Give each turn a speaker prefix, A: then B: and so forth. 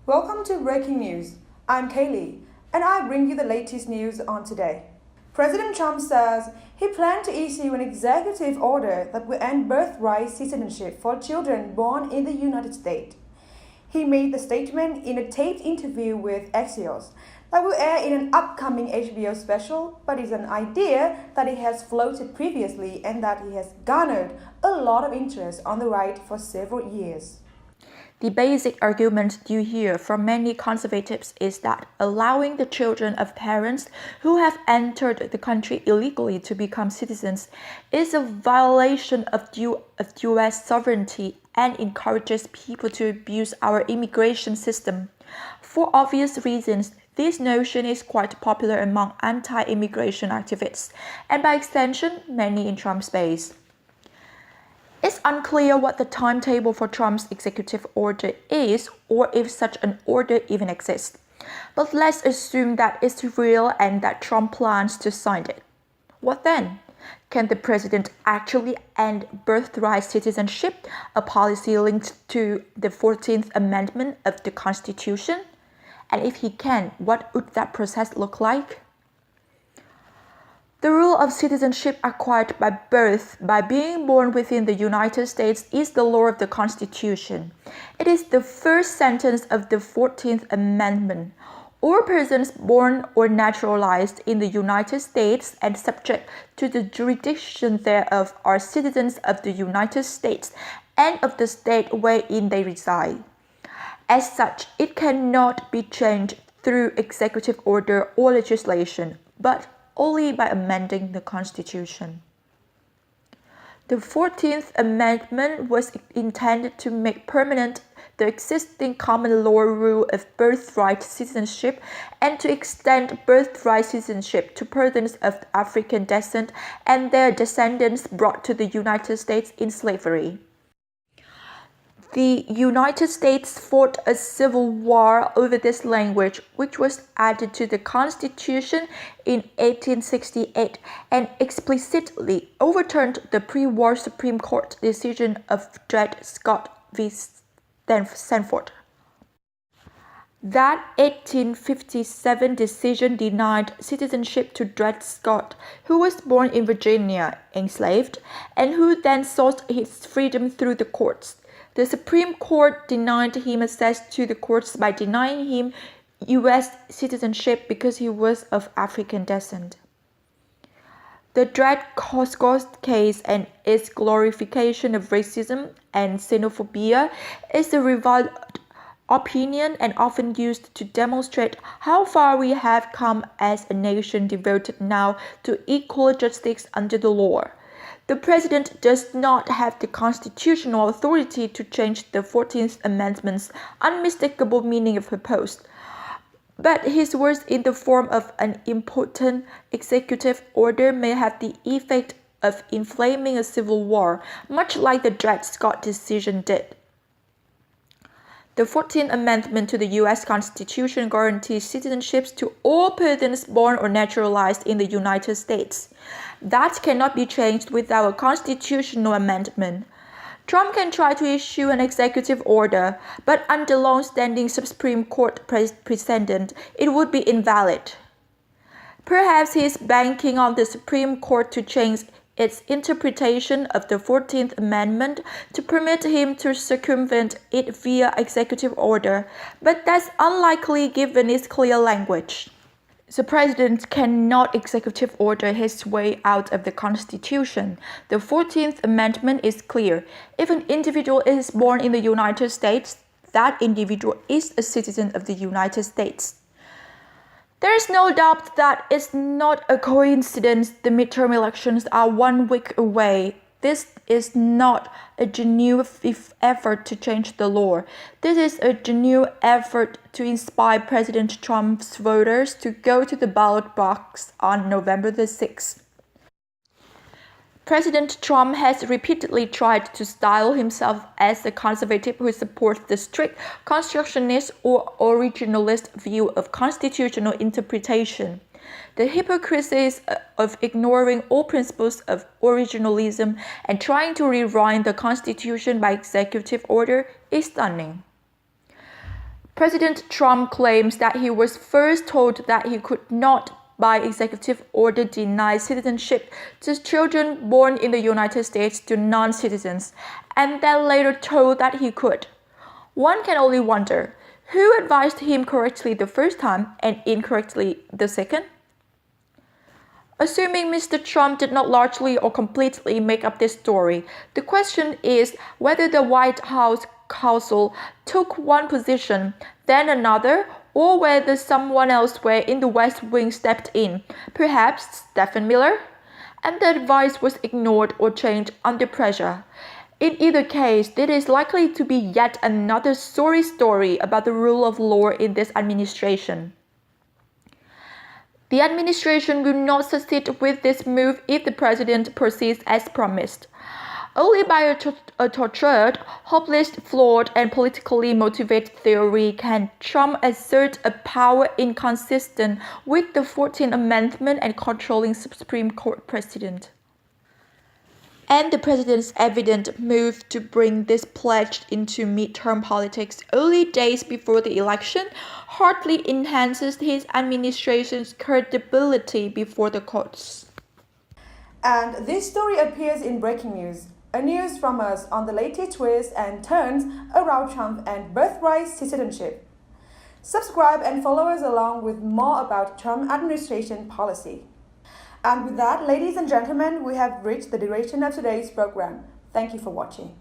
A: Welcome to Breaking News. I'm Kaylee, and I bring you the latest news on today. President Trump says he planned to issue an executive order that will end birthright citizenship for children born in the United States. He made the statement in a taped interview with Axios that will air in an upcoming HBO special, but is an idea that he has floated previously and that he has garnered a lot of interest on the right for several years.
B: The basic argument you hear from many conservatives is that allowing the children of parents who have entered the country illegally to become citizens is a violation of U.S. sovereignty and encourages people to abuse our immigration system. For obvious reasons, this notion is quite popular among anti-immigration activists, and by extension, many in Trump's base. It's unclear what the timetable for Trump's executive order is or if such an order even exists. But let's assume that it's real and that Trump plans to sign it. What then? Can the president actually end birthright citizenship, a policy linked to the 14th Amendment of the Constitution? And if he can, what would that process look like? The rule of citizenship acquired by birth, by being born within the United States, is the law of the Constitution. It is the first sentence of the 14th Amendment. All persons born or naturalized in the United States and subject to the jurisdiction thereof are citizens of the United States and of the state wherein they reside. As such, it cannot be changed through executive order or legislation, but only by amending the Constitution. The 14th Amendment was intended to make permanent the existing common law rule of birthright citizenship and to extend birthright citizenship to persons of African descent and their descendants brought to the United States in slavery. The United States fought a civil war over this language, which was added to the Constitution in 1868 and explicitly overturned the pre-war Supreme Court decision of Dred Scott v. Sanford. That 1857 decision denied citizenship to Dred Scott, who was born in Virginia, enslaved, and who then sought his freedom through the courts. The Supreme Court denied him access to the courts by denying him U.S. citizenship because he was of African descent. The Dred Scott case and its glorification of racism and xenophobia is a reviled opinion and often used to demonstrate how far we have come as a nation devoted now to equal justice under the law. The president does not have the constitutional authority to change the 14th Amendment's unmistakable meaning if proposed, but his words in the form of an impotent executive order may have the effect of inflaming a civil war, much like the Dred Scott decision did. The 14th Amendment to the U.S. Constitution guarantees citizenships to all persons born or naturalized in the United States. That cannot be changed without a constitutional amendment. Trump can try to issue an executive order, but under long-standing Supreme Court precedent, it would be invalid. Perhaps he is banking on the Supreme Court to change its interpretation of the 14th Amendment to permit him to circumvent it via executive order, but that's unlikely given its clear language. The president cannot executive order his way out of the Constitution. The 14th Amendment is clear. If an individual is born in the United States, that individual is a citizen of the United States. There is no doubt that it's not a coincidence the midterm elections are 1 week away. This is not a genuine effort to change the law. This is a genuine effort to inspire President Trump's voters to go to the ballot box on November the 6th. President Trump has repeatedly tried to style himself as a conservative who supports the strict constructionist or originalist view of constitutional interpretation. The hypocrisy of ignoring all principles of originalism and trying to rewrite the Constitution by executive order is stunning. President Trump claims that he was first told that he could not, by executive order, deny citizenship to children born in the United States to non-citizens, and then later told that he could. One can only wonder, who advised him correctly the first time and incorrectly the second? Assuming Mr. Trump did not largely or completely make up this story, the question is whether the White House counsel took one position, then another, or whether someone elsewhere in the West Wing stepped in, perhaps Stephen Miller, and the advice was ignored or changed under pressure. In either case, there is likely to be yet another sorry story about the rule of law in this administration. The administration will not succeed with this move if the president proceeds as promised. Only by a tortured, hopeless, flawed, and politically motivated theory can Trump assert a power inconsistent with the 14th Amendment and controlling Supreme Court precedent. And the president's evident move to bring this pledge into midterm politics only days before the election hardly enhances his administration's credibility before the courts.
A: And this story appears in Breaking News, a news from us on the latest twists and turns around Trump and birthright citizenship. Subscribe and follow us along with more about Trump administration policy. And with that, ladies and gentlemen, we have reached the duration of today's program. Thank you for watching.